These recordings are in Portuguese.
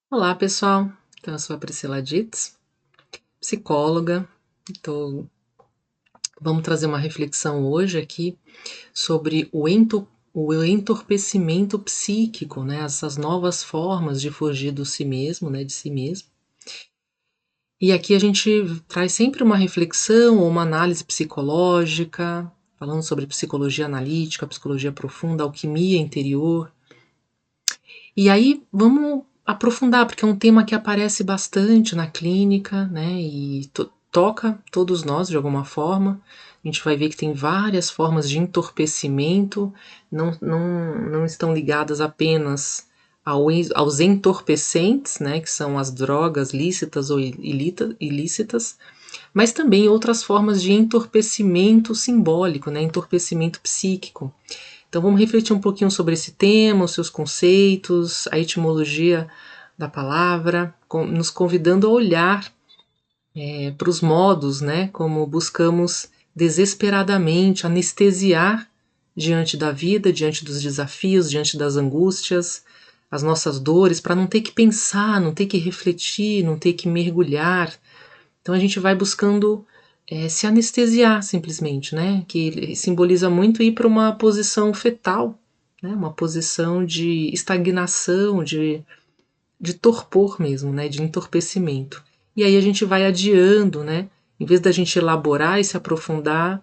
Olá, pessoal. Então, eu sou a Priscila Ditz, psicóloga. Então, vamos trazer uma reflexão hoje aqui sobre o entorpecimento psíquico, né? Essas novas formas de fugir do si mesmo, né? De si mesmo. E aqui a gente traz sempre uma reflexão ou uma análise psicológica, falando sobre psicologia analítica, psicologia profunda, alquimia interior. E aí vamos aprofundar, porque é um tema que aparece bastante na clínica, né? E toca todos nós de alguma forma. A gente vai ver que tem várias formas de entorpecimento, não estão ligadas apenas aos entorpecentes, né? Que são as drogas lícitas ou ilícitas, mas também outras formas de entorpecimento simbólico, né? Entorpecimento psíquico. Então vamos refletir um pouquinho sobre esse tema, os seus conceitos, a etimologia da palavra, nos convidando a olhar para os modos, né, como buscamos desesperadamente anestesiar diante da vida, diante dos desafios, diante das angústias, as nossas dores, para não ter que pensar, não ter que refletir, não ter que mergulhar. Então a gente vai buscando se anestesiar simplesmente, né? Que simboliza muito ir para uma posição fetal, né? Uma posição de estagnação, de torpor mesmo, né? De entorpecimento. E aí a gente vai adiando, né? Em vez da gente elaborar e se aprofundar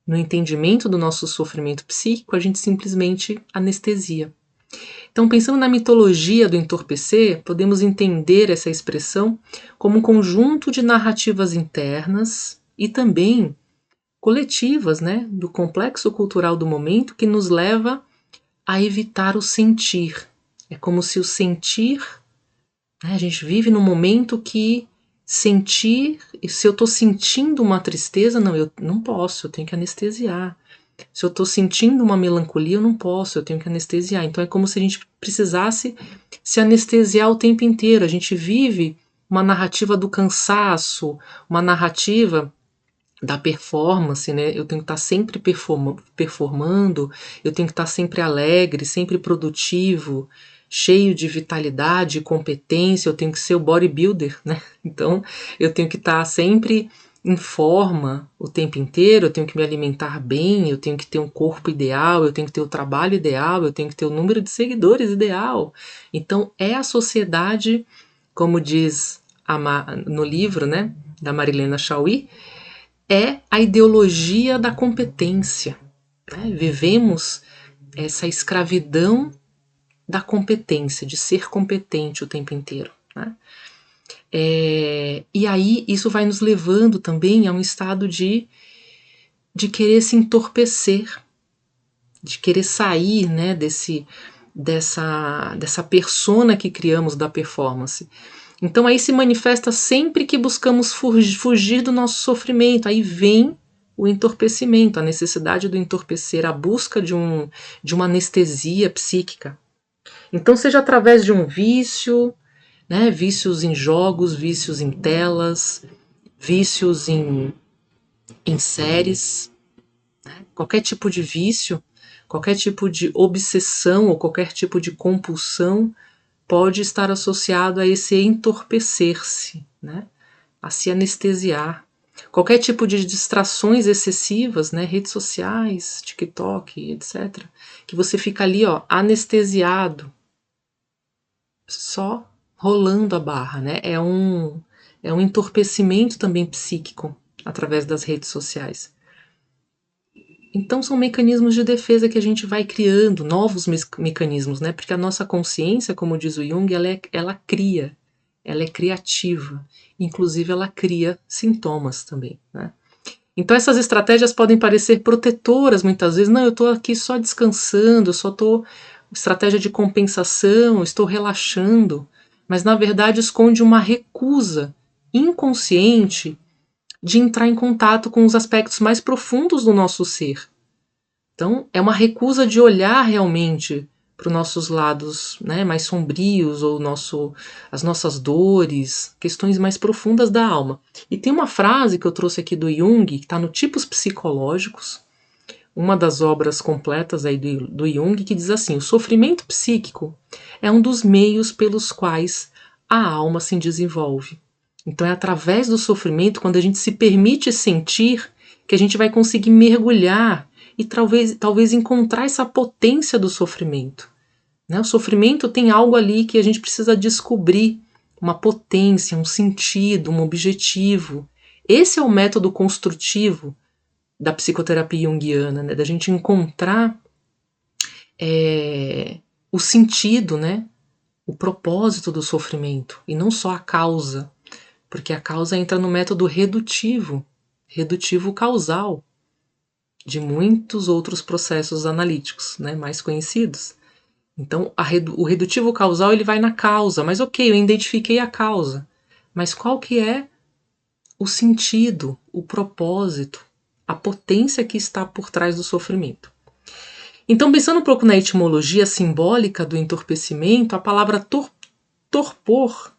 no entendimento do nosso sofrimento psíquico, a gente simplesmente anestesia. Então, pensando na mitologia do entorpecer, podemos entender essa expressão como um conjunto de narrativas internas e também coletivas, né, do complexo cultural do momento que nos leva a evitar o sentir. É como se o sentir, né, a gente vive num momento que sentir, se eu estou sentindo uma tristeza, não, eu não posso, eu tenho que anestesiar. Se eu estou sentindo uma melancolia, eu não posso, eu tenho que anestesiar. Então é como se a gente precisasse se anestesiar o tempo inteiro. A gente vive uma narrativa do cansaço, uma narrativa da performance, né? Eu tenho que estar sempre performando, eu tenho que estar sempre alegre, sempre produtivo, cheio de vitalidade, competência, eu tenho que ser o bodybuilder, né? Então, eu tenho que estar sempre em forma o tempo inteiro, eu tenho que me alimentar bem, eu tenho que ter um corpo ideal, eu tenho que ter o trabalho ideal, eu tenho que ter o número de seguidores ideal. Então, é a sociedade, como diz no livro, né, da Marilena Chauí, é a ideologia da competência. Né? Vivemos essa escravidão da competência, de ser competente o tempo inteiro. Né? E aí isso vai nos levando também a um estado de querer se entorpecer, de querer sair, né, dessa persona que criamos da performance. Então aí se manifesta sempre que buscamos fugir do nosso sofrimento. Aí vem o entorpecimento, a necessidade do entorpecer, a busca de uma anestesia psíquica. Então, seja através de um vício, né, vícios em jogos, vícios em telas, vícios em séries, qualquer tipo de vício, qualquer tipo de obsessão ou qualquer tipo de compulsão pode estar associado a esse entorpecer-se, né? A se anestesiar. Qualquer tipo de distrações excessivas, né? Redes sociais, TikTok, etc. Que você fica ali, ó, anestesiado, só rolando a barra, né? É um entorpecimento também psíquico através das redes sociais. Então são mecanismos de defesa que a gente vai criando, novos mecanismos, né? Porque a nossa consciência, como diz o Jung, ela cria, ela é criativa. Inclusive ela cria sintomas também, né? Então essas estratégias podem parecer protetoras muitas vezes. Não, eu estou aqui só descansando, eu só estou estratégia de compensação, eu estou relaxando, mas na verdade esconde uma recusa inconsciente de entrar em contato com os aspectos mais profundos do nosso ser. Então, é uma recusa de olhar realmente para os nossos lados, né, mais sombrios, ou as nossas dores, questões mais profundas da alma. E tem uma frase que eu trouxe aqui do Jung, que está no Tipos Psicológicos, uma das obras completas aí do Jung, que diz assim: o sofrimento psíquico é um dos meios pelos quais a alma se desenvolve. Então é através do sofrimento, quando a gente se permite sentir, que a gente vai conseguir mergulhar e talvez encontrar essa potência do sofrimento. Né? O sofrimento tem algo ali que a gente precisa descobrir, uma potência, um sentido, um objetivo. Esse é o método construtivo da psicoterapia junguiana, né? Da gente encontrar o sentido, né? O propósito do sofrimento, e não só a causa, porque a causa entra no método redutivo causal, de muitos outros processos analíticos, né, mais conhecidos. Então, o redutivo causal ele vai na causa, mas ok, eu identifiquei a causa, mas qual que é o sentido, o propósito, a potência que está por trás do sofrimento? Então, pensando um pouco na etimologia simbólica do entorpecimento, a palavra torpor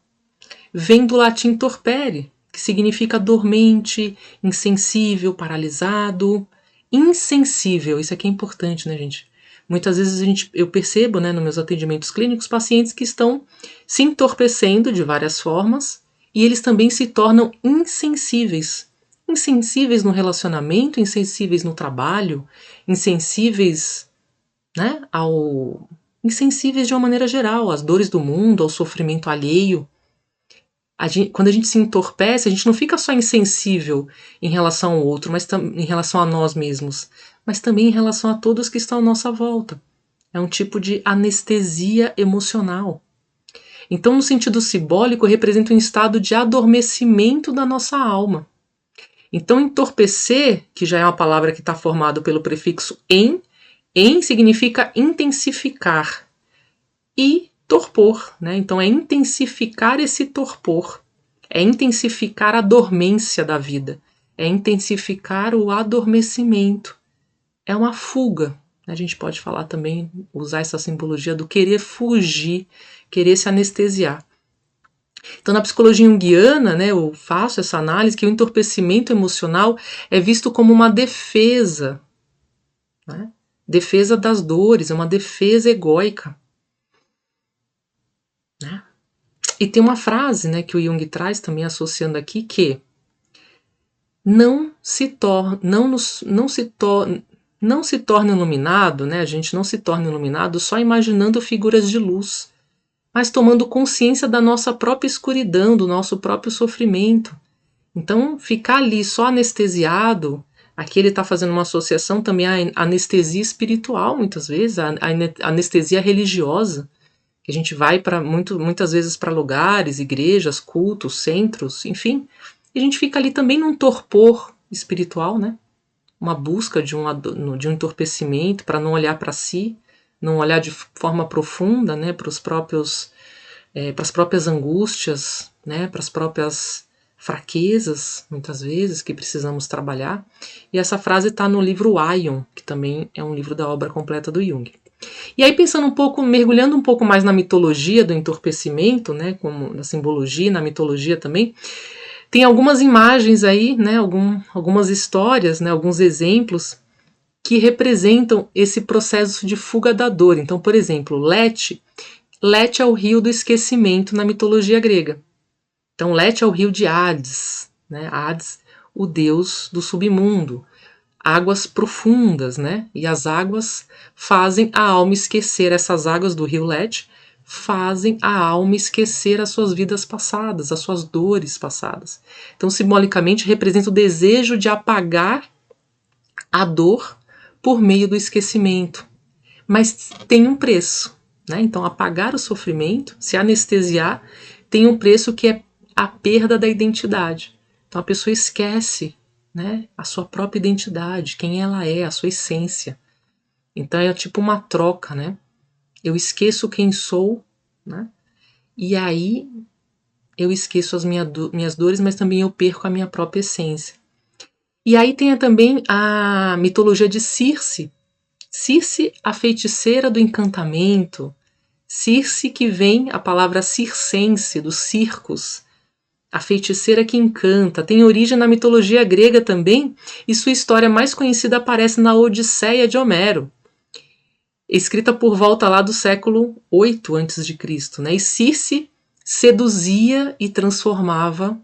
vem do latim torpere, que significa dormente, insensível, paralisado. Insensível, isso aqui é importante, né, gente? Muitas vezes eu percebo, né, nos meus atendimentos clínicos, pacientes que estão se entorpecendo de várias formas e eles também se tornam insensíveis. Insensíveis no relacionamento, insensíveis no trabalho, insensíveis, né, insensíveis de uma maneira geral, às dores do mundo, ao sofrimento alheio. Quando a gente se entorpece, a gente não fica só insensível em relação ao outro, mas em relação a nós mesmos, mas também em relação a todos que estão à nossa volta. É um tipo de anestesia emocional. Então, no sentido simbólico, representa um estado de adormecimento da nossa alma. Então, entorpecer, que já é uma palavra que está formada pelo prefixo em significa intensificar. E torpor, né? Então é intensificar esse torpor, é intensificar a dormência da vida, é intensificar o adormecimento, é uma fuga. A gente pode falar também, usar essa simbologia do querer fugir, querer se anestesiar. Então na psicologia junguiana, né, eu faço essa análise que o entorpecimento emocional é visto como uma defesa, né? Defesa das dores, é uma defesa egóica. Né? E tem uma frase, né, que o Jung traz também associando aqui, que não se torna iluminado, né, a gente não se torna iluminado só imaginando figuras de luz, mas tomando consciência da nossa própria escuridão, do nosso próprio sofrimento. Então, ficar ali só anestesiado, aqui ele está fazendo uma associação também à anestesia espiritual, muitas vezes, à anestesia religiosa, que a gente vai muitas vezes para lugares, igrejas, cultos, centros, enfim, e a gente fica ali também num torpor espiritual, né? Uma busca de um entorpecimento para não olhar para si, não olhar de forma profunda, né, para as próprias angústias, né, para as próprias fraquezas, muitas vezes, que precisamos trabalhar. E essa frase está no livro Aion, que também é um livro da obra completa do Jung. E aí pensando um pouco, mergulhando um pouco mais na mitologia do entorpecimento, né, como na simbologia, na mitologia também, tem algumas imagens aí, né, algumas histórias, né, alguns exemplos que representam esse processo de fuga da dor. Então, por exemplo, Lete é o rio do esquecimento na mitologia grega. Então, Lete é o rio de Hades, né, Hades, o deus do submundo. Águas profundas, né? E as águas fazem a alma esquecer, essas águas do rio Lete fazem a alma esquecer as suas vidas passadas, as suas dores passadas. Então, simbolicamente, representa o desejo de apagar a dor por meio do esquecimento. Mas tem um preço, né? Então, apagar o sofrimento, se anestesiar, tem um preço que é a perda da identidade. Então, a pessoa esquece, né, a sua própria identidade, quem ela é, a sua essência. Então é tipo uma troca, né? Eu esqueço quem sou, né? E aí eu esqueço as minhas dores, mas também eu perco a minha própria essência. E aí tem também a mitologia de Circe. Circe, a feiticeira do encantamento. Circe, que vem a palavra circense, dos circos. A feiticeira que encanta, tem origem na mitologia grega também, e sua história mais conhecida aparece na Odisseia de Homero, escrita por volta lá do século 8 a.C., né? E Circe, seduzia e transformava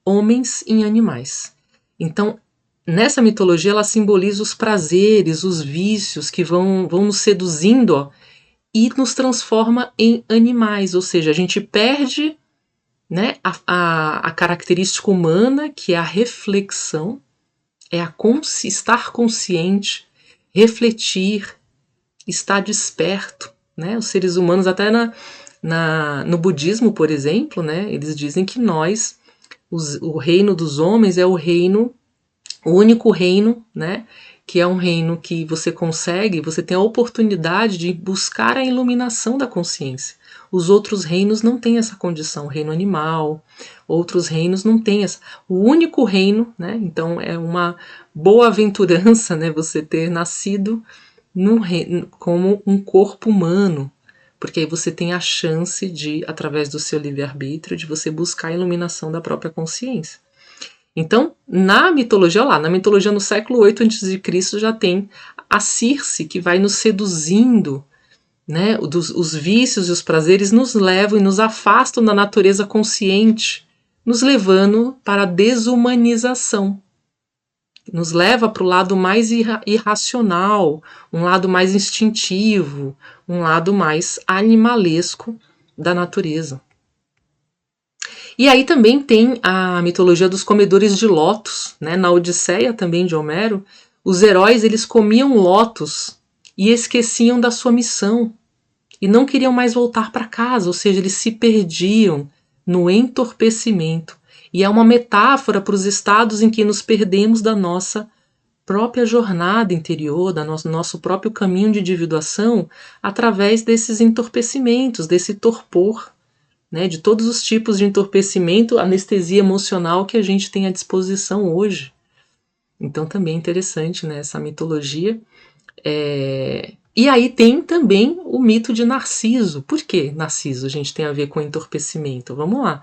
homens em animais. Então, nessa mitologia, ela simboliza os prazeres, os vícios que vão nos seduzindo, ó, e nos transforma em animais, ou seja, a gente perde, né, a característica humana, que é a reflexão, é estar consciente, refletir, estar desperto, né? Os seres humanos, até no budismo, por exemplo, né, eles dizem que o reino dos homens é o único reino, né, que é um reino que você tem a oportunidade de buscar a iluminação da consciência. Os outros reinos não têm essa condição, o reino animal, outros reinos não têm essa. O único reino, né, então é uma boa aventurança, né, você ter nascido como um corpo humano, porque aí você tem a chance de, através do seu livre-arbítrio, de você buscar a iluminação da própria consciência. Então, na mitologia, olha lá, na mitologia no século VIII a.C. já tem a Circe, que vai nos seduzindo, né? Os vícios e os prazeres nos levam e nos afastam da natureza consciente, nos levando para a desumanização. Nos leva para o lado mais irracional, um lado mais instintivo, um lado mais animalesco da natureza. E aí também tem a mitologia dos comedores de lótus, né? Na Odisseia também de Homero, os heróis eles comiam lótus e esqueciam da sua missão e não queriam mais voltar para casa, ou seja, eles se perdiam no entorpecimento. E é uma metáfora para os estados em que nos perdemos da nossa própria jornada interior, da nosso próprio caminho de individuação, através desses entorpecimentos, desse torpor, né, de todos os tipos de entorpecimento, anestesia emocional que a gente tem à disposição hoje. Então também é interessante, né, essa mitologia. E aí tem também o mito de Narciso. Por que Narciso, a gente tem a ver com entorpecimento? Vamos lá.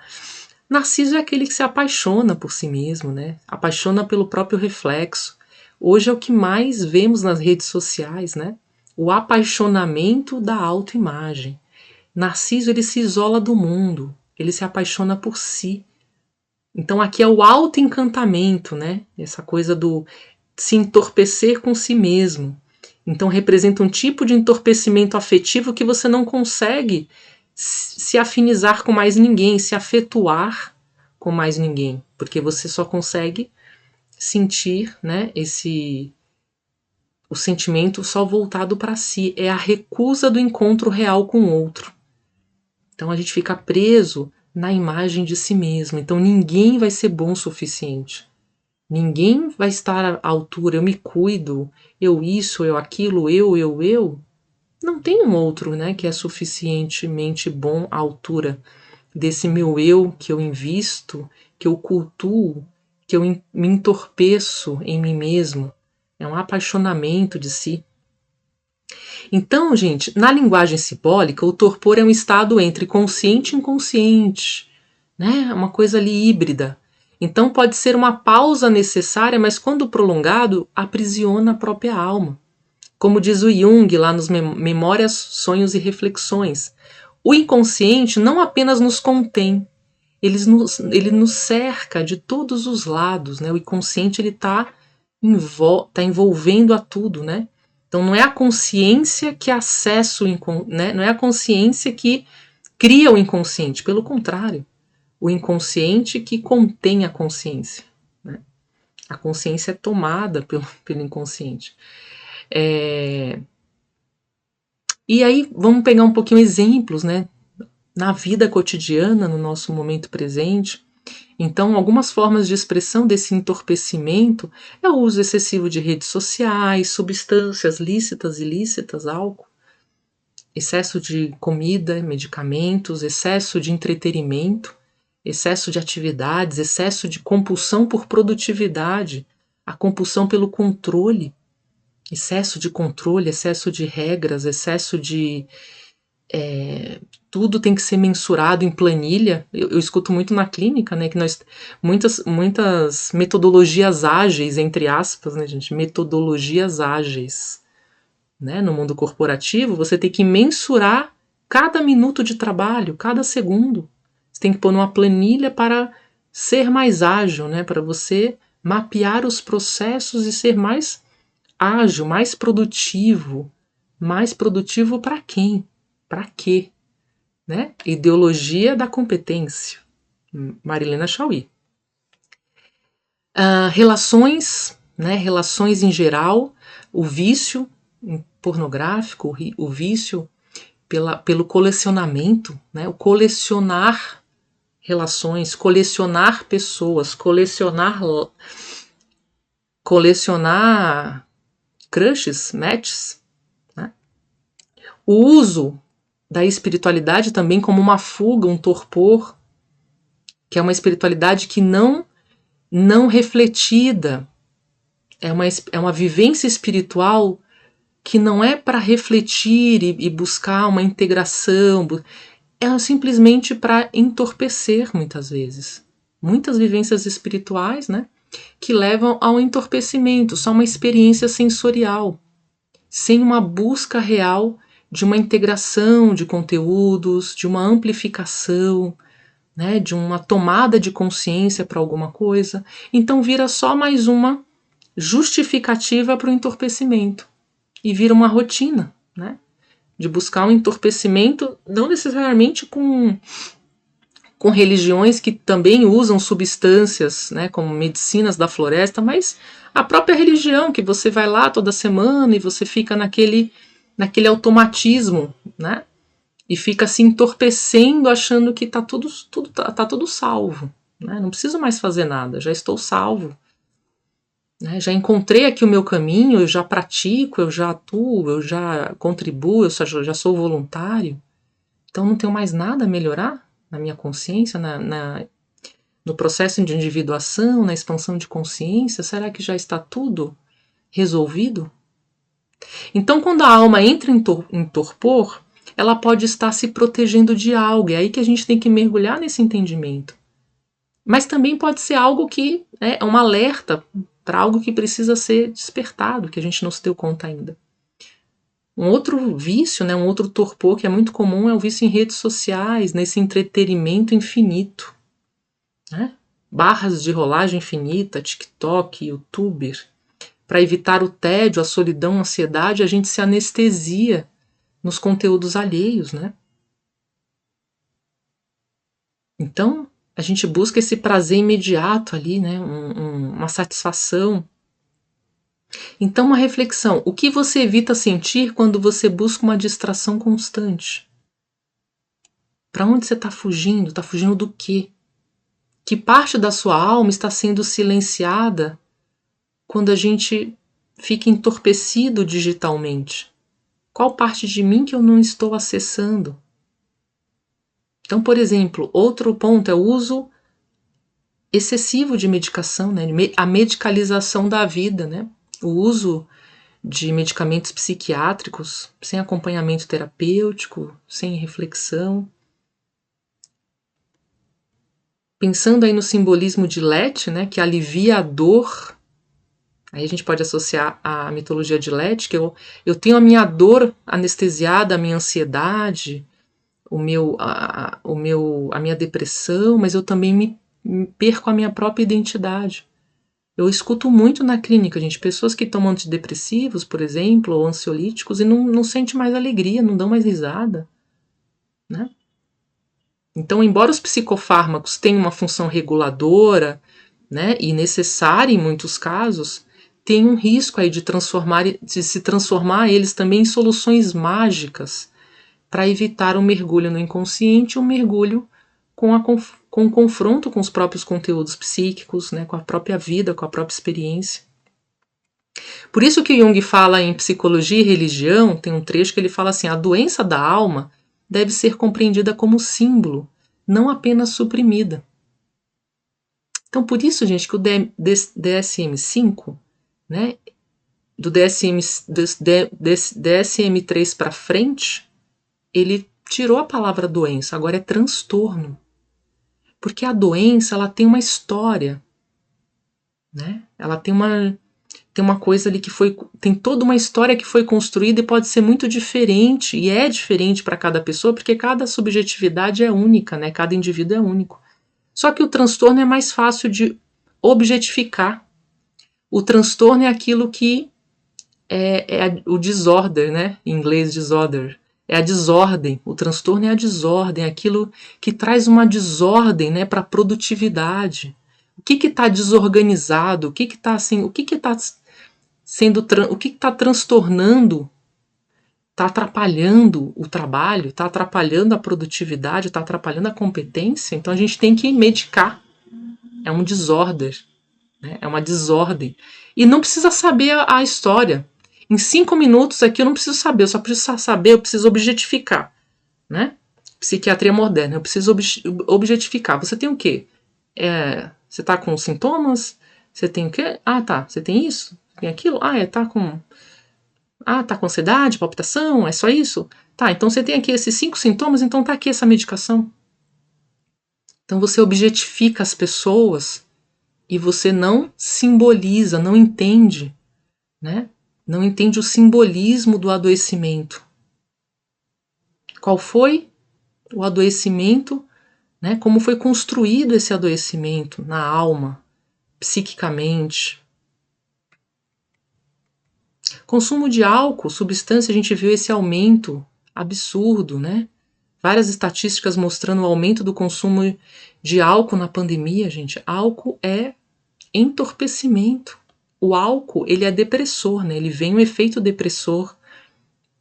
Narciso é aquele que se apaixona por si mesmo, né? Apaixona pelo próprio reflexo. Hoje é o que mais vemos nas redes sociais, né? O apaixonamento da autoimagem. Narciso ele se isola do mundo, ele se apaixona por si. Então aqui é o autoencantamento, né? Essa coisa do se entorpecer com si mesmo. Então representa um tipo de entorpecimento afetivo que você não consegue se afinizar com mais ninguém, se afetuar com mais ninguém, porque você só consegue sentir, né, o sentimento só voltado para si, é a recusa do encontro real com o outro. Então a gente fica preso na imagem de si mesmo. Então ninguém vai ser bom o suficiente. Ninguém vai estar à altura. Eu me cuido, eu isso, eu aquilo, eu. Não tem um outro, né, que é suficientemente bom à altura desse meu eu que eu invisto, que eu cultuo, que eu me entorpeço em mim mesmo. É um apaixonamento de si. Então, gente, na linguagem simbólica, o torpor é um estado entre consciente e inconsciente, né? Uma coisa ali híbrida. Então pode ser uma pausa necessária, mas quando prolongado, aprisiona a própria alma. Como diz o Jung lá nos Memórias, Sonhos e Reflexões, o inconsciente não apenas nos contém, ele nos cerca de todos os lados, né? O inconsciente ele está envolvendo a tudo, né? Então não é a consciência que acessa né? Não é a consciência que cria o inconsciente, pelo contrário, o inconsciente que contém a consciência, né? A consciência é tomada pelo inconsciente. E aí vamos pegar um pouquinho exemplos, né? Na vida cotidiana, no nosso momento presente. Então, algumas formas de expressão desse entorpecimento é o uso excessivo de redes sociais, substâncias lícitas e ilícitas, álcool, excesso de comida, medicamentos, excesso de entretenimento, excesso de atividades, excesso de compulsão por produtividade, a compulsão pelo controle, excesso de controle, excesso de regras, excesso de tudo tem que ser mensurado em planilha. Eu escuto muito na clínica, né, que muitas metodologias ágeis, entre aspas, né, gente, metodologias ágeis, né, no mundo corporativo, você tem que mensurar cada minuto de trabalho, cada segundo. Você tem que pôr numa planilha para ser mais ágil, né? Para você mapear os processos e ser mais ágil, mais produtivo. Mais produtivo para quem? Para quê? Né? Ideologia da competência. Marilena Chauí. Relações, né? Relações em geral, o vício pornográfico, o vício pelo colecionamento, né? O colecionar relações, colecionar pessoas, colecionar crushes, matches, né? O uso da espiritualidade também como uma fuga, um torpor, que é uma espiritualidade que não refletida, é uma vivência espiritual que não é para refletir e buscar uma integração, é simplesmente para entorpecer muitas vezes. Muitas vivências espirituais, né, que levam ao entorpecimento, só uma experiência sensorial, sem uma busca real de uma integração de conteúdos, de uma amplificação, né, de uma tomada de consciência para alguma coisa. Então vira só mais uma justificativa para o entorpecimento e vira uma rotina, né, de buscar um entorpecimento, não necessariamente com religiões que também usam substâncias, né, como medicinas da floresta, mas a própria religião, que você vai lá toda semana e você fica naquele automatismo, né, e fica se entorpecendo achando que tá tudo salvo, né, não preciso mais fazer nada, já estou salvo, né, já encontrei aqui o meu caminho, eu já pratico, eu já atuo, eu já contribuo, já sou voluntário, então não tenho mais nada a melhorar na minha consciência, no processo de individuação, na expansão de consciência. Será que já está tudo resolvido? Então, quando a alma entra em torpor, ela pode estar se protegendo de algo, é aí que a gente tem que mergulhar nesse entendimento. Mas também pode ser algo que é um alerta para algo que precisa ser despertado, que a gente não se deu conta ainda. Um outro vício, né, um outro torpor que é muito comum é o vício em redes sociais, nesse entretenimento infinito. Né? Barras de rolagem infinita, TikTok, YouTuber. Para evitar o tédio, a solidão, a ansiedade, a gente se anestesia nos conteúdos alheios. Né? Então, a gente busca esse prazer imediato ali, né? Uma satisfação. Então, uma reflexão. O que você evita sentir quando você busca uma distração constante? Para onde você está fugindo? Está fugindo do quê? Que parte da sua alma está sendo silenciada quando a gente fica entorpecido digitalmente? Qual parte de mim que eu não estou acessando? Então, por exemplo, outro ponto é o uso excessivo de medicação, né? A medicalização da vida, né? O uso de medicamentos psiquiátricos sem acompanhamento terapêutico, sem reflexão. Pensando aí no simbolismo de Lete, né, que alivia a dor, aí a gente pode associar à mitologia de Lete, que eu tenho a minha dor anestesiada, a minha ansiedade, a minha depressão, mas eu também me perco a minha própria identidade. Eu escuto muito na clínica, gente, pessoas que tomam antidepressivos, por exemplo, ou ansiolíticos, e não sentem mais alegria, não dão mais risada, né? Então, embora os psicofármacos tenham uma função reguladora, né, e necessária em muitos casos, tem um risco aí de se transformar eles também em soluções mágicas para evitar um mergulho no inconsciente, um mergulho com o confronto com os próprios conteúdos psíquicos, né, com a própria vida, com a própria experiência. Por isso que Jung fala em psicologia e religião, tem um trecho que ele fala assim, a doença da alma deve ser compreendida como símbolo, não apenas suprimida. Então, por isso, gente, que o DSM-5, né, do DSM-3 para frente, ele tirou a palavra doença, agora é transtorno. Porque a doença, ela tem uma história, né? Ela tem tem uma coisa ali que tem toda uma história que foi construída e pode ser muito diferente, e é diferente para cada pessoa, porque cada subjetividade é única, né? Cada indivíduo é único. Só que o transtorno é mais fácil de objetificar. O transtorno é aquilo que o disorder, né? Em inglês, disorder. É a desordem. O transtorno é a desordem, aquilo que traz uma desordem, né, para a produtividade. O que está desorganizado? O que está assim? O que está sendo? O que está transtornando? Está atrapalhando o trabalho? Está atrapalhando a produtividade? Está atrapalhando a competência? Então a gente tem que medicar. É um disorder, né? É uma desordem. E não precisa saber a história. Em 5 minutos aqui eu não preciso saber, eu só preciso saber, eu preciso objetificar, né? Psiquiatria moderna, eu preciso objetificar. Você tem o quê? Você tá com sintomas? Você tem o quê? Ah, tá. Você tem isso? Tem aquilo? Tá com ansiedade, palpitação? É só isso? Tá, então você tem aqui esses 5 sintomas, então tá aqui essa medicação. Então você objetifica as pessoas e você não simboliza, não entende, né? Não entende o simbolismo do adoecimento. Qual foi o adoecimento, né? Como foi construído esse adoecimento na alma, psiquicamente. Consumo de álcool, substância, a gente viu esse aumento absurdo, né? Várias estatísticas mostrando o aumento do consumo de álcool na pandemia, gente. Álcool é entorpecimento. O álcool, ele é depressor, né? Ele vem um efeito depressor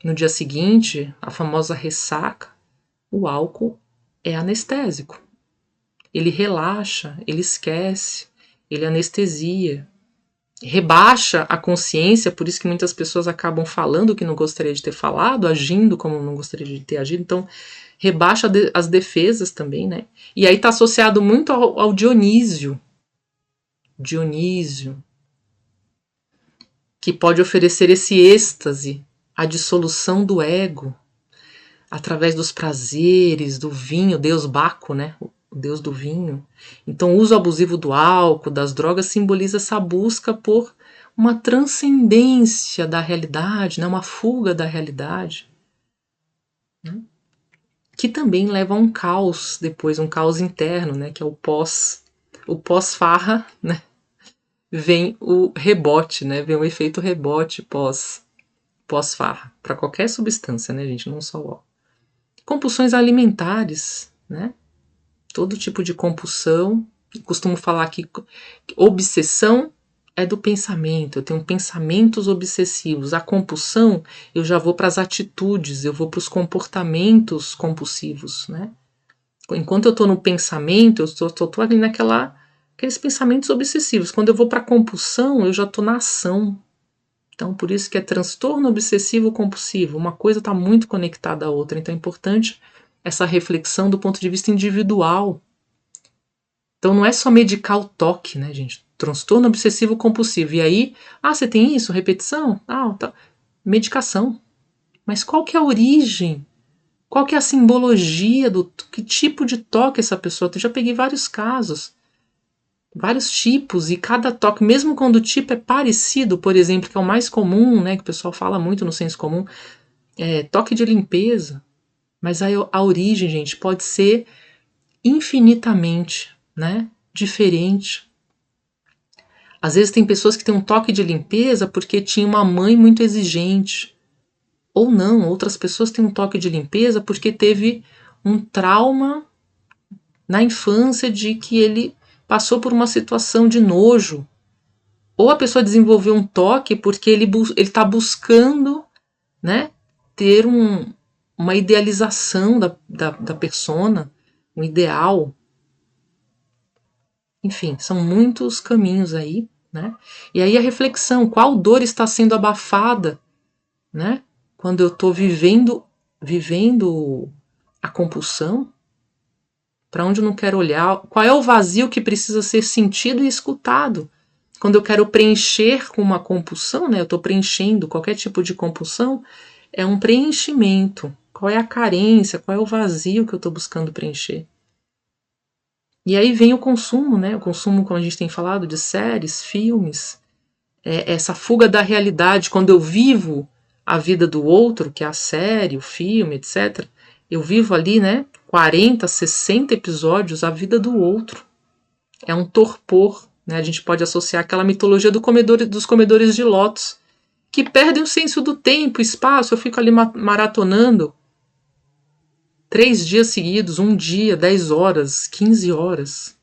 no dia seguinte, a famosa ressaca. O álcool é anestésico. Ele relaxa, ele esquece, ele anestesia, rebaixa a consciência, por isso que muitas pessoas acabam falando o que não gostaria de ter falado, agindo como não gostaria de ter agido, então rebaixa as defesas também, né? E aí está associado muito ao Dionísio, que pode oferecer esse êxtase, a dissolução do ego, através dos prazeres, do vinho, Deus Baco, né? O Deus do vinho. Então o uso abusivo do álcool, das drogas, simboliza essa busca por uma transcendência da realidade, né? Uma fuga da realidade, né? Que também leva a um caos depois, um caos interno, né? Que é o pós-farra, né? Vem o rebote, né? Vem o efeito rebote pós-farra, para qualquer substância, né, gente? Não só o álcool. Compulsões alimentares, né? Todo tipo de compulsão. Eu costumo falar que obsessão é do pensamento. Eu tenho pensamentos obsessivos. A compulsão, eu já vou para as atitudes, eu vou para os comportamentos compulsivos, né? Enquanto eu estou no pensamento, eu estou ali aqueles pensamentos obsessivos. Quando eu vou para a compulsão, eu já estou na ação. Então, por isso que é transtorno obsessivo compulsivo. Uma coisa está muito conectada à outra. Então, é importante essa reflexão do ponto de vista individual. Então, não é só medicar o toque, né, gente? Transtorno obsessivo compulsivo. E aí, você tem isso? Repetição? Tá. Medicação. Mas qual que é a origem? Qual que é a simbologia que tipo de toque essa pessoa tem? Eu já peguei vários casos. Vários tipos, e cada toque, mesmo quando o tipo é parecido, por exemplo, que é o mais comum, né, que o pessoal fala muito no senso comum, toque de limpeza, mas a origem, gente, pode ser infinitamente, né, diferente. Às vezes tem pessoas que têm um toque de limpeza porque tinha uma mãe muito exigente, ou não, outras pessoas têm um toque de limpeza porque teve um trauma na infância de que ele passou por uma situação de nojo. Ou a pessoa desenvolveu um toque porque ele está buscando, né, ter uma idealização da persona, um ideal. Enfim, são muitos caminhos aí, né? E aí a reflexão, qual dor está sendo abafada, né? Quando eu estou vivendo a compulsão, para onde eu não quero olhar, qual é o vazio que precisa ser sentido e escutado. Quando eu quero preencher com uma compulsão, né, eu estou preenchendo qualquer tipo de compulsão, é um preenchimento. Qual é a carência, qual é o vazio que eu estou buscando preencher? E aí vem o consumo, né? O consumo, como a gente tem falado, de séries, filmes, essa fuga da realidade, quando eu vivo a vida do outro, que é a série, o filme, etc., eu vivo ali, né, 40, 60 episódios, a vida do outro. É um torpor, né? A gente pode associar aquela mitologia dos comedores de lotos, que perdem o senso do tempo, espaço. Eu fico ali maratonando 3 dias seguidos, um dia, 10 horas, 15 horas.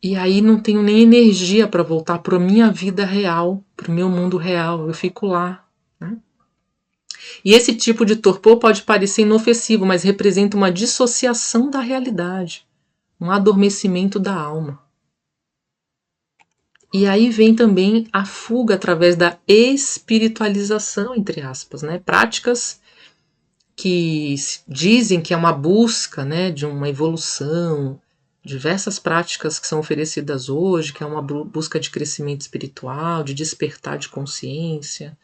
E aí não tenho nem energia para voltar para a minha vida real, para o meu mundo real. Eu fico lá. Né? E esse tipo de torpor pode parecer inofensivo, mas representa uma dissociação da realidade, um adormecimento da alma. E aí vem também a fuga através da espiritualização, entre aspas, né? Práticas que dizem que é uma busca, né, de uma evolução, diversas práticas que são oferecidas hoje, que é uma busca de crescimento espiritual, de despertar de consciência,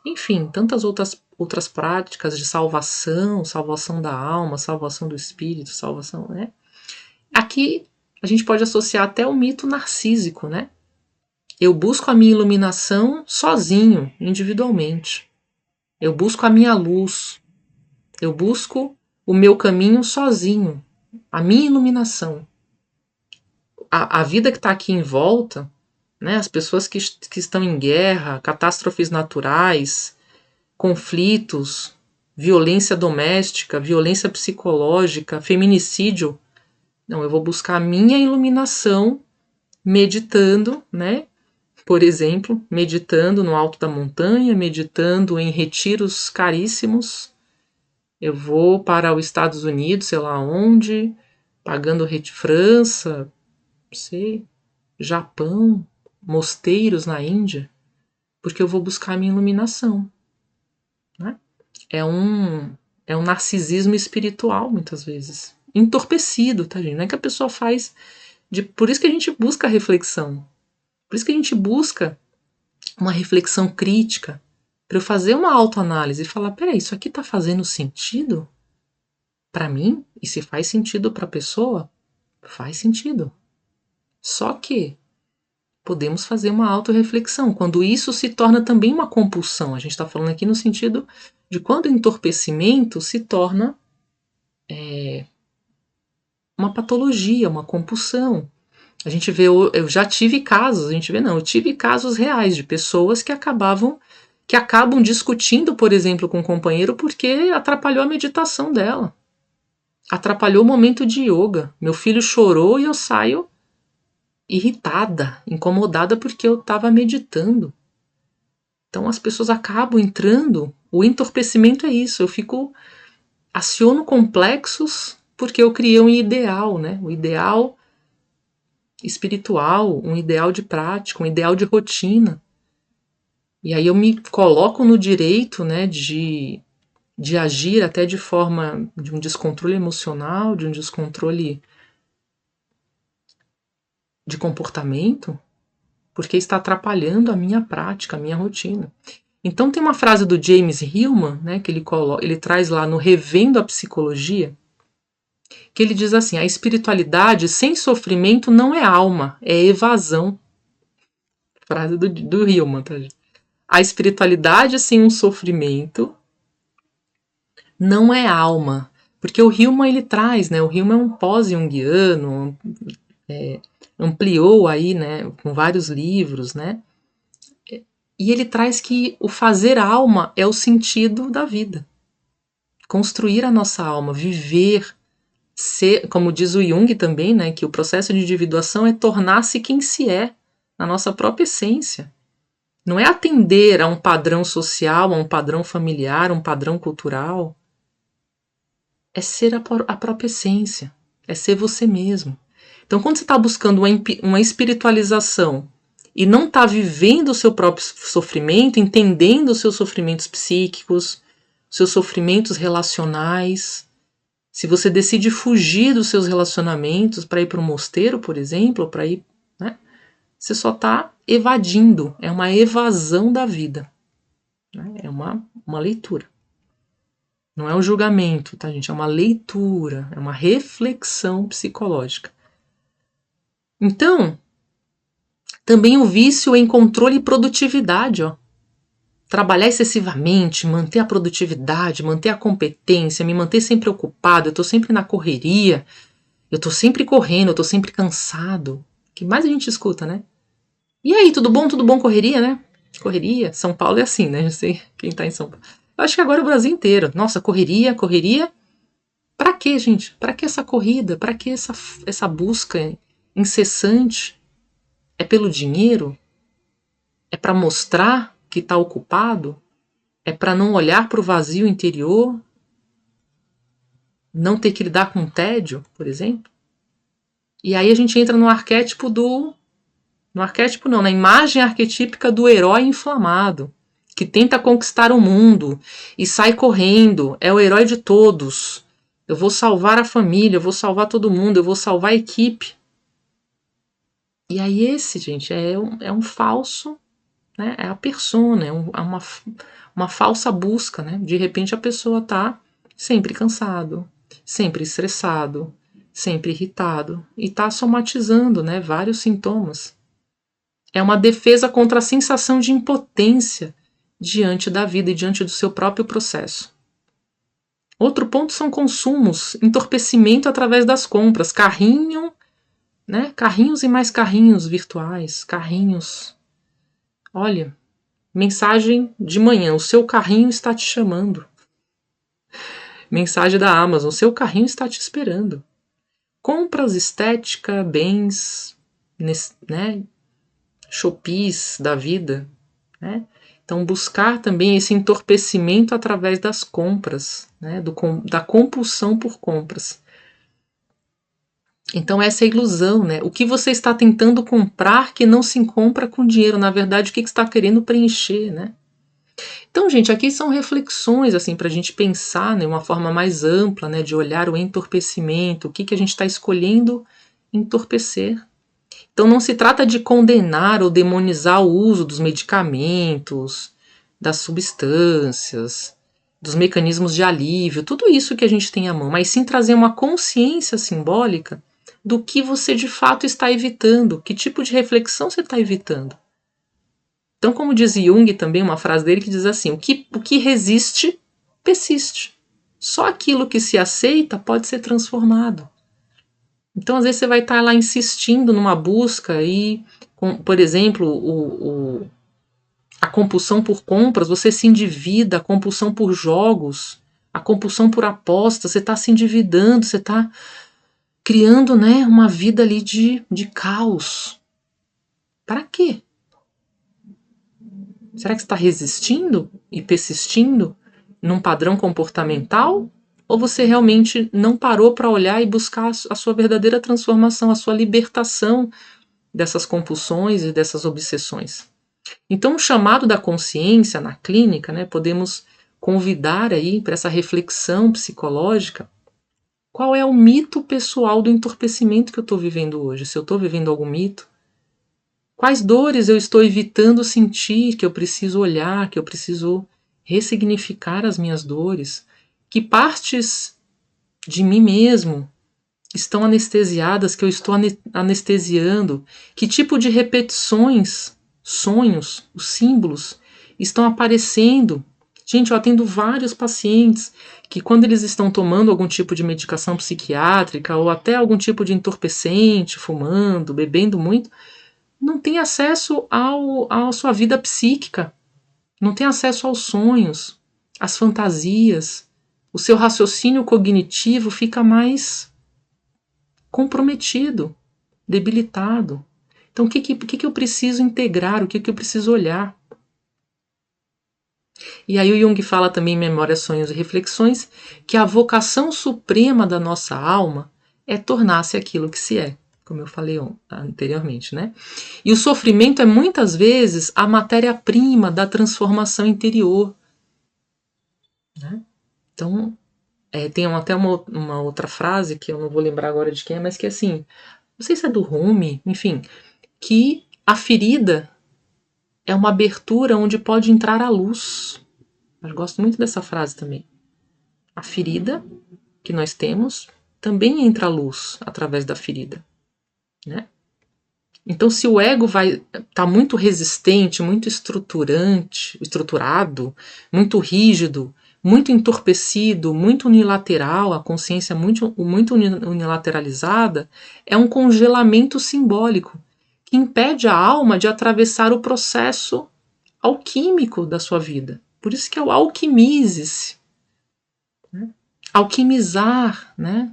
enfim, tantas outras práticas de salvação, salvação da alma, salvação do espírito, salvação, né? Aqui a gente pode associar até o mito narcísico, né? Eu busco a minha iluminação sozinho, individualmente. Eu busco a minha luz. Eu busco o meu caminho sozinho, a minha iluminação. A vida que está aqui em volta, né, as pessoas que estão em guerra, catástrofes naturais, conflitos, violência doméstica, violência psicológica, feminicídio. Não, eu vou buscar a minha iluminação meditando, né? Por exemplo, meditando no alto da montanha, meditando em retiros caríssimos. Eu vou para os Estados Unidos, sei lá onde, pagando França, não sei, Japão, mosteiros na Índia, porque eu vou buscar a minha iluminação. Né? É um narcisismo espiritual, muitas vezes. Entorpecido, tá, gente? Não é que a pessoa faz. Por isso que a gente busca a reflexão. Por isso que a gente busca uma reflexão crítica. Para eu fazer uma autoanálise e falar: peraí, isso aqui tá fazendo sentido para mim? E se faz sentido para a pessoa, faz sentido. Só que podemos fazer uma autorreflexão, quando isso se torna também uma compulsão. A gente está falando aqui no sentido de quando o entorpecimento se torna uma patologia, uma compulsão. A gente vê, eu já tive casos, a gente vê não, eu tive casos reais de pessoas que acabam discutindo, por exemplo, com um companheiro porque atrapalhou a meditação dela. Atrapalhou o momento de yoga. Meu filho chorou e eu saio irritada, incomodada porque eu estava meditando. Então as pessoas acabam entrando. O entorpecimento é isso. Aciono complexos porque eu criei um ideal, né? Um ideal espiritual, um ideal de prática, um ideal de rotina. E aí eu me coloco no direito, né, de agir até de forma de um descontrole emocional, de um descontrole de comportamento, porque está atrapalhando a minha prática, a minha rotina. Então tem uma frase do James Hillman, né, que ele traz lá no Revendo a Psicologia, que ele diz assim: a espiritualidade sem sofrimento não é alma, é evasão. Frase do Hillman, tá, gente? A espiritualidade sem um sofrimento não é alma. Porque o Hillman ele traz, né? O Hillman é um pós-junguiano, ampliou aí, né, com vários livros, né? E ele traz que o fazer alma é o sentido da vida. Construir a nossa alma, viver, ser, como diz o Jung também, né, que o processo de individuação é tornar-se quem se é, na nossa própria essência. Não é atender a um padrão social, a um padrão familiar, a um padrão cultural. É ser a própria essência, é ser você mesmo. Então, quando você está buscando uma espiritualização e não está vivendo o seu próprio sofrimento, entendendo os seus sofrimentos psíquicos, seus sofrimentos relacionais, se você decide fugir dos seus relacionamentos para ir para um mosteiro, por exemplo, ou para ir, né, você só está evadindo, é uma evasão da vida. Né, é uma leitura. Não é um julgamento, tá, gente? É uma leitura, é uma reflexão psicológica. Então, Também o vício em controle e produtividade, ó. Trabalhar excessivamente, manter a produtividade, manter a competência, me manter sempre ocupado, eu tô sempre na correria, eu tô sempre correndo, eu tô sempre cansado. O que mais a gente escuta, né? E aí, tudo bom? Tudo bom? Correria, né? Correria. São Paulo é assim, né? Eu sei quem tá em São Paulo. Eu acho que agora é o Brasil inteiro. Nossa, correria, correria. Pra quê, gente? Pra que essa corrida? Pra que essa busca incessante? É pelo dinheiro? É pra mostrar que tá ocupado? É pra não olhar pro vazio interior? Não ter que lidar com tédio, por exemplo? E aí a gente entra no arquétipo do... No arquétipo não, na imagem arquetípica do herói inflamado, que tenta conquistar o mundo e sai correndo, é o herói de todos. Eu vou salvar a família, eu vou salvar todo mundo, eu vou salvar a equipe. E aí esse, gente, é um falso, né? É a persona, é uma falsa busca, né? De repente a pessoa tá sempre cansado, sempre estressado, sempre irritado e tá somatizando, né? Vários sintomas. É uma defesa contra a sensação de impotência diante da vida e diante do seu próprio processo. Outro ponto são consumos, entorpecimento através das compras, carrinho, né? Carrinhos e mais carrinhos virtuais, carrinhos. Olha, mensagem de manhã, o seu carrinho está te chamando. Mensagem da Amazon, o seu carrinho está te esperando. Compras estética, bens, né? Shoppies da vida, né? Então, buscar também esse entorpecimento através das compras, né? Da compulsão por compras. Então, essa é a ilusão, né? O que você está tentando comprar que não se compra com dinheiro? Na verdade, o que você está querendo preencher, né? Então, gente, aqui são reflexões, assim, para a gente pensar, né? Uma forma mais ampla, né? De olhar o entorpecimento, o que a gente está escolhendo entorpecer. Então não se trata de condenar ou demonizar o uso dos medicamentos, das substâncias, dos mecanismos de alívio, tudo isso que a gente tem à mão, mas sim trazer uma consciência simbólica do que você de fato está evitando, que tipo de reflexão você está evitando. Então, como diz Jung também, uma frase dele que diz assim, o que resiste, persiste. Só aquilo que se aceita pode ser transformado. Então, às vezes, você vai estar lá insistindo numa busca e, por exemplo, a compulsão por compras, você se endivida, a compulsão por jogos, a compulsão por apostas, você está se endividando, você está criando, né, uma vida ali de caos. Para quê? Será que você está resistindo e persistindo num padrão comportamental? Ou você realmente não parou para olhar e buscar a sua verdadeira transformação, a sua libertação dessas compulsões e dessas obsessões? Então, o chamado da consciência na clínica, né, podemos convidar aí para essa reflexão psicológica. Qual é o mito pessoal do entorpecimento que eu estou vivendo hoje? Se eu estou vivendo algum mito? Quais dores eu estou evitando sentir, que eu preciso olhar, que eu preciso ressignificar as minhas dores? Que partes de mim mesmo estão anestesiadas, que eu estou anestesiando? Que tipo de repetições, sonhos, os símbolos estão aparecendo? Gente, eu atendo vários pacientes que, quando eles estão tomando algum tipo de medicação psiquiátrica ou até algum tipo de entorpecente, fumando, bebendo muito, não tem acesso à sua vida psíquica, não tem acesso aos sonhos, às fantasias. O seu raciocínio cognitivo fica mais comprometido, debilitado. Então, o que eu preciso integrar? O que eu preciso olhar? E aí o Jung fala também em Memórias, Sonhos e Reflexões que a vocação suprema da nossa alma é tornar-se aquilo que se é, como eu falei anteriormente, né? E o sofrimento é muitas vezes a matéria-prima da transformação interior, né? Então, tem até uma outra frase que eu não vou lembrar agora de quem é, mas que é assim, não sei se é do Rumi, enfim, que a ferida é uma abertura onde pode entrar a luz. Eu gosto muito dessa frase também. A ferida que nós temos também entra a luz através da ferida, né? Então, se o ego tá muito resistente, muito estruturado, muito rígido, muito entorpecido, muito unilateral, a consciência muito unilateralizada, é um congelamento simbólico que impede a alma de atravessar o processo alquímico da sua vida. Por isso que é o alquimize-se. Né? Alquimizar, né?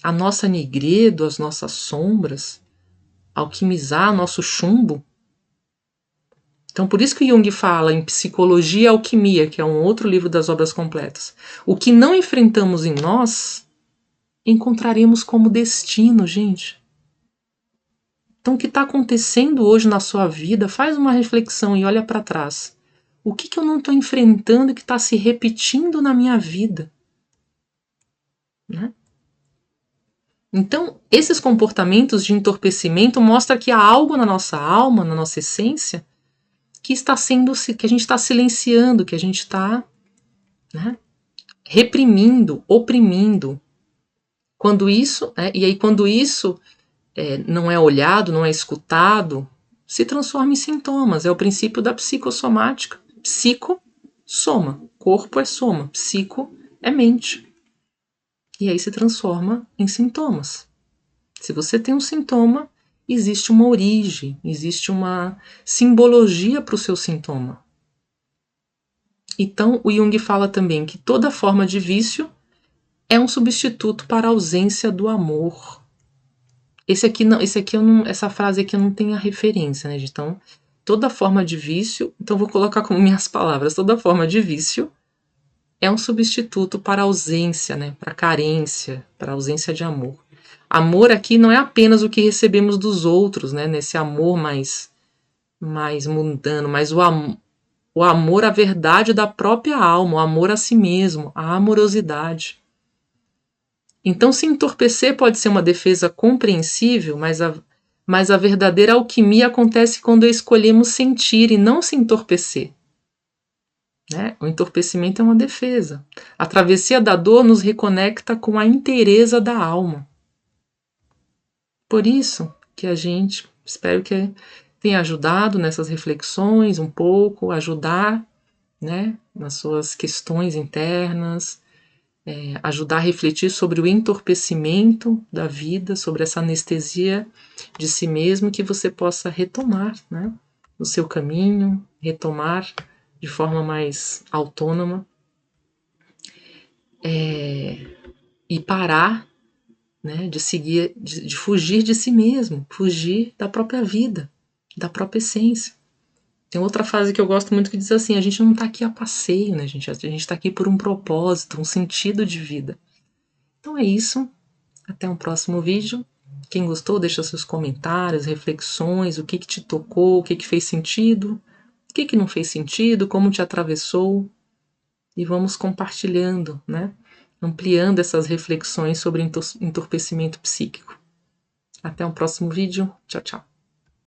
A nossa negredo, as nossas sombras, alquimizar nosso chumbo. Então, por isso que Jung fala em Psicologia e Alquimia, que é um outro livro das obras completas. O que não enfrentamos em nós, encontraremos como destino, gente. Então, o que está acontecendo hoje na sua vida, faz uma reflexão e olha para trás. O que eu não estou enfrentando que está se repetindo na minha vida? Né? Então, esses comportamentos de entorpecimento mostram que há algo na nossa alma, na nossa essência, que a gente está silenciando, que a gente está, né, reprimindo, oprimindo. Quando isso, e aí quando isso não é olhado, não é escutado, se transforma em sintomas. É o princípio da psicossomática. Psico, soma. Corpo é soma. Psico é mente. E aí se transforma em sintomas. Se você tem um sintoma, existe uma origem, existe uma simbologia para o seu sintoma. Então, o Jung fala também que toda forma de vício é um substituto para a ausência do amor. Essa frase aqui eu não tenho a referência, né? Então, toda forma de vício, então vou colocar como minhas palavras, toda forma de vício é um substituto para a ausência, né? Para a carência, para a ausência de amor. Amor aqui não é apenas o que recebemos dos outros, né? Nesse amor mais mundano, mas o amor à verdade da própria alma, o amor a si mesmo, a amorosidade. Então, se entorpecer pode ser uma defesa compreensível, mas a verdadeira alquimia acontece quando escolhemos sentir e não se entorpecer. Né? O entorpecimento é uma defesa. A travessia da dor nos reconecta com a inteireza da alma. Por isso que espero que tenha ajudado nessas reflexões um pouco, ajudar, né, nas suas questões internas, ajudar a refletir sobre o entorpecimento da vida, sobre essa anestesia de si mesmo, que você possa retomar, né, o seu caminho, retomar de forma mais autônoma e parar, né, de seguir, de fugir de si mesmo, fugir da própria vida, da própria essência. Tem outra frase que eu gosto muito que diz assim: a gente não está aqui a passeio, né, gente? A gente está aqui por um propósito, um sentido de vida. Então é isso. Até um próximo vídeo. Quem gostou, deixa seus comentários, reflexões, o que te tocou, o que fez sentido, o que não fez sentido, como te atravessou. E vamos compartilhando, né? Ampliando essas reflexões sobre entorpecimento psíquico. Até um próximo vídeo. Tchau, tchau.